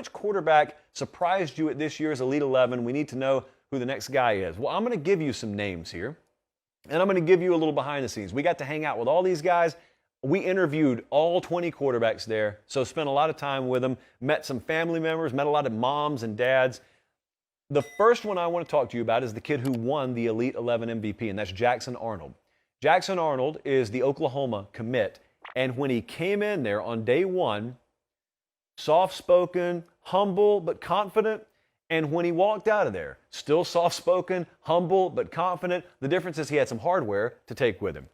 which quarterback surprised you at this year's Elite 11? We need to know who the next guy is. Well, I'm going to give you some names here, and I'm going to give you a little behind the scenes. We got to hang out with all these guys. We interviewed all 20 quarterbacks there, so spent a lot of time with them, met some family members, met a lot of moms and dads. The first one I want to talk to you about is the kid who won the Elite 11 MVP, and that's Jackson Arnold. Jackson Arnold is the Oklahoma commit, and when he came in there on day one, soft-spoken, humble, but confident, and when he walked out of there, still soft-spoken, humble, but confident. The difference is he had some hardware to take with him.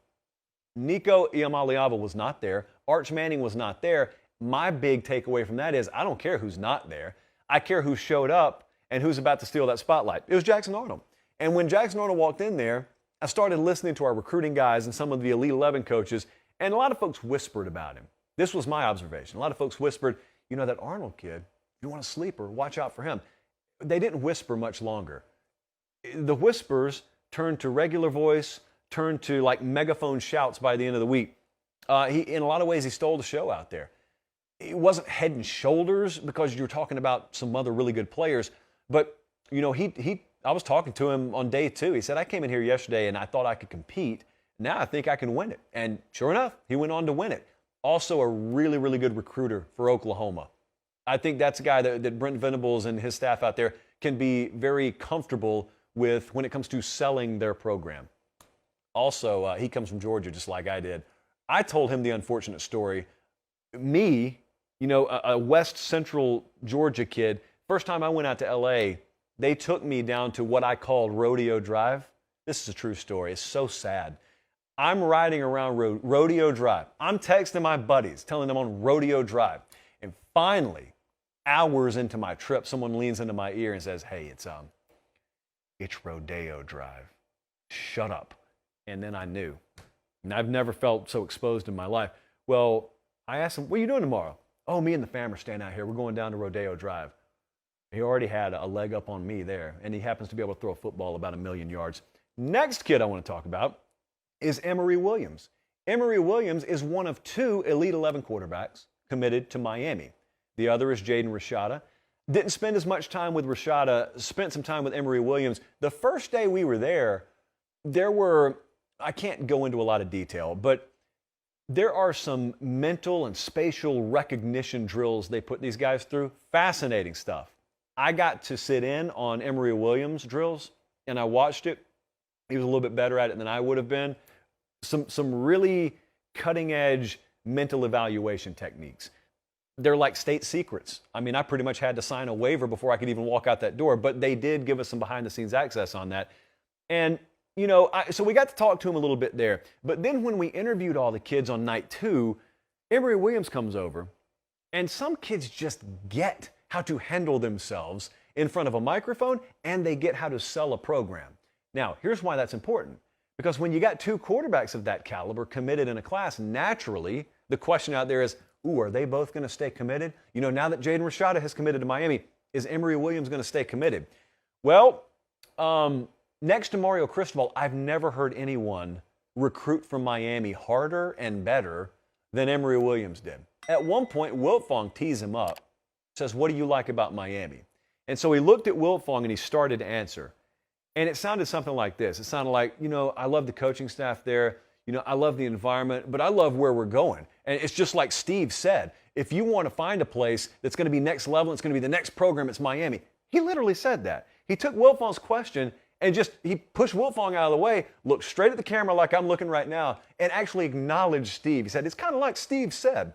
Nico Iamaleava was not there. Arch Manning was not there. My big takeaway from that is I don't care who's not there. I care who showed up and who's about to steal that spotlight. It was Jackson Arnold. And when Jackson Arnold walked in there, I started listening to our recruiting guys and some of the Elite 11 coaches, and a lot of folks whispered about him. This was my observation. A lot of folks whispered, you know, that Arnold kid, if you want a sleeper, watch out for him. They didn't whisper much longer. The whispers turned to regular voice, turned to like megaphone shouts by the end of the week. In a lot of ways, he stole the show out there. It wasn't head and shoulders because you're talking about some other really good players, but you know, I was talking to him on day two. He said, I came in here yesterday and I thought I could compete. Now I think I can win it. And sure enough, he went on to win it. Also a really, really good recruiter for Oklahoma. I think that's a guy that Brent Venables and his staff out there can be very comfortable with when it comes to selling their program. Also, he comes from Georgia just like I did. I told him the unfortunate story. Me, you know, a West Central Georgia kid, first time I went out to L.A., they took me down to what I called Rodeo Drive. This is a true story. It's so sad. I'm riding around Rodeo Drive. I'm texting my buddies, telling them on Rodeo Drive. And finally, hours into my trip, someone leans into my ear and says, hey, it's Rodeo Drive. Shut up. And then I knew. And I've never felt so exposed in my life. Well, I asked him, what are you doing tomorrow? Oh, me and the fam are staying out here. We're going down to Rodeo Drive. He already had a leg up on me there, and he happens to be able to throw a football about 1,000,000 yards. Next kid I want to talk about is Emery Williams. Emery Williams is one of 2 Elite 11 quarterbacks committed to Miami. The other is Jaden Rashada. Didn't spend as much time with Rashada, spent some time with Emery Williams. The first day we were there were, I can't go into a lot of detail, but there are some mental and spatial recognition drills they put these guys through. Fascinating stuff. I got to sit in on Emery Williams' drills, and I watched it. He was a little bit better at it than I would have been. Some really cutting-edge mental evaluation techniques. They're like state secrets. I mean, I pretty much had to sign a waiver before I could even walk out that door, but they did give us some behind-the-scenes access on that. And, you know, so we got to talk to him a little bit there. But then when we interviewed all the kids on night 2, Emery Williams comes over, and some kids just get how to handle themselves in front of a microphone, and they get how to sell a program. Now, here's why that's important. Because when you got 2 quarterbacks of that caliber committed in a class, naturally, the question out there is, ooh, are they both going to stay committed? You know, now that Jaden Rashada has committed to Miami, is Emery Williams going to stay committed? Well, next to Mario Cristobal, I've never heard anyone recruit from Miami harder and better than Emery Williams did. At one point, Wiltfong teased him up, says, what do you like about Miami? And so he looked at Wiltfong and he started to answer. And it sounded something like this. It sounded like, you know, I love the coaching staff there. You know, I love the environment, but I love where we're going. And it's just like Steve said, if you want to find a place that's going to be next level, it's going to be the next program, it's Miami. He literally said that. He took Wiltfong's question and he pushed Wiltfong out of the way, looked straight at the camera like I'm looking right now, and actually acknowledged Steve. He said, it's kind of like Steve said.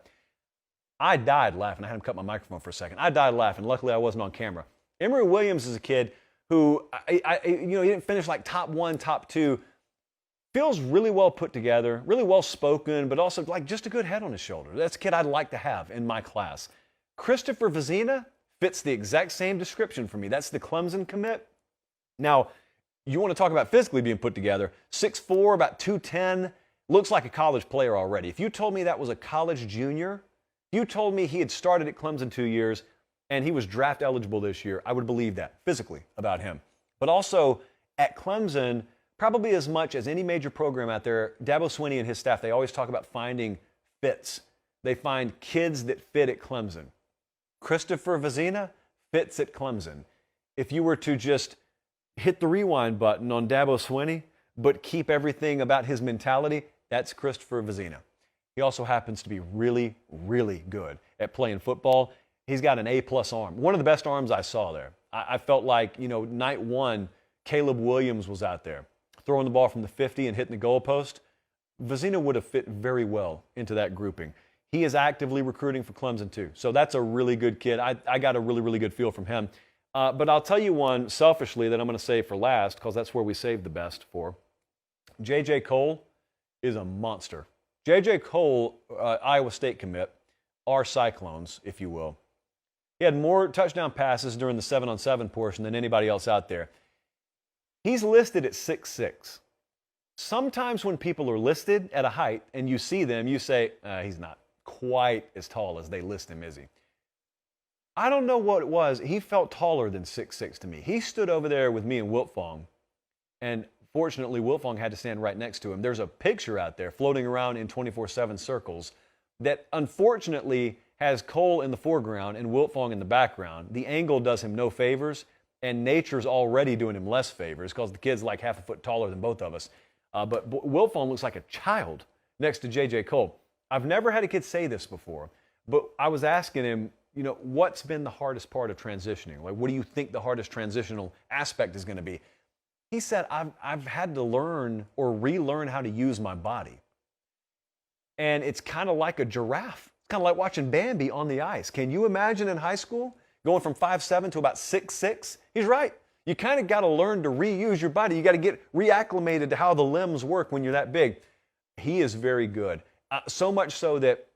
I died laughing. I had him cut my microphone for a second. I died laughing. Luckily, I wasn't on camera. Emery Williams is a kid who, he didn't finish like top 1, top 2. Feels really well put together, really well spoken, but also like just a good head on his shoulder. That's a kid I'd like to have in my class. Christopher Vezina fits the exact same description for me. That's the Clemson commit. Now, you want to talk about physically being put together. 6'4", about 210, looks like a college player already. If you told me that was a college junior, you told me he had started at Clemson 2 years and he was draft eligible this year, I would believe that physically about him. But also at Clemson, probably as much as any major program out there, Dabo Swinney and his staff, they always talk about finding fits. They find kids that fit at Clemson. Christopher Vezina fits at Clemson. If you were to just hit the rewind button on Dabo Swinney, but keep everything about his mentality, that's Christopher Vezina. He also happens to be really, really good at playing football. He's got an A-plus arm. One of the best arms I saw there. I felt like, night one, Caleb Williams was out there throwing the ball from the 50 and hitting the goalpost. Vezina would have fit very well into that grouping. He is actively recruiting for Clemson too. So that's a really good kid. I got a really, really good feel from him. But I'll tell you one selfishly that I'm going to save for last because that's where we saved the best for. J.J. Cole is a monster. J.J. Cole, Iowa State commit, our Cyclones, if you will. He had more touchdown passes during the 7-on-7 portion than anybody else out there. He's listed at 6'6". Sometimes when people are listed at a height and you see them, you say, he's not quite as tall as they list him, is he? I don't know what it was. He felt taller than 6'6" to me. He stood over there with me and Wiltfong, and fortunately, Wiltfong had to stand right next to him. There's a picture out there floating around in 24/7 circles that unfortunately has Cole in the foreground and Wiltfong in the background. The angle does him no favors, and nature's already doing him less favors because the kid's like half a foot taller than both of us. But Wiltfong looks like a child next to J.J. Cole. I've never had a kid say this before, but I was asking him, what's been the hardest part of transitioning? Like, what do you think the hardest transitional aspect is going to be? He said, I've had to learn or relearn how to use my body. And it's kind of like a giraffe. It's kind of like watching Bambi on the ice. Can you imagine in high school going from 5'7" to about 6'6"? He's right. You kind of got to learn to reuse your body. You got to get reacclimated to how the limbs work when you're that big. He is very good. So much so that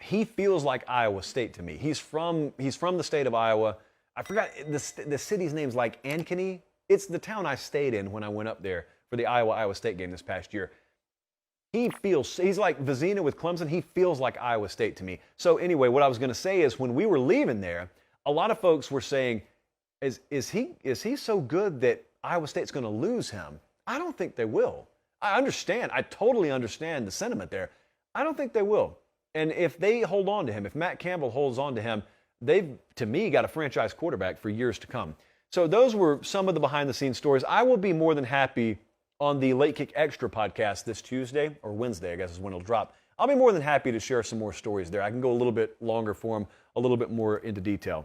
he feels like Iowa State to me. He's from the state of Iowa. I forgot the city's name's like Ankeny. It's the town I stayed in when I went up there for the Iowa State game this past year. He's like Vezina with Clemson. He feels like Iowa State to me. So anyway, what I was going to say is when we were leaving there, a lot of folks were saying, is he so good that Iowa State's going to lose him? I don't think they will. I understand. I totally understand the sentiment there. I don't think they will. And if they hold on to him, if Matt Campbell holds on to him, they've, to me, got a franchise quarterback for years to come. So those were some of the behind-the-scenes stories. I will be more than happy on the Late Kick Extra podcast this Tuesday, or Wednesday, I guess is when it'll drop. I'll be more than happy to share some more stories there. I can go a little bit longer form, a little bit more into detail.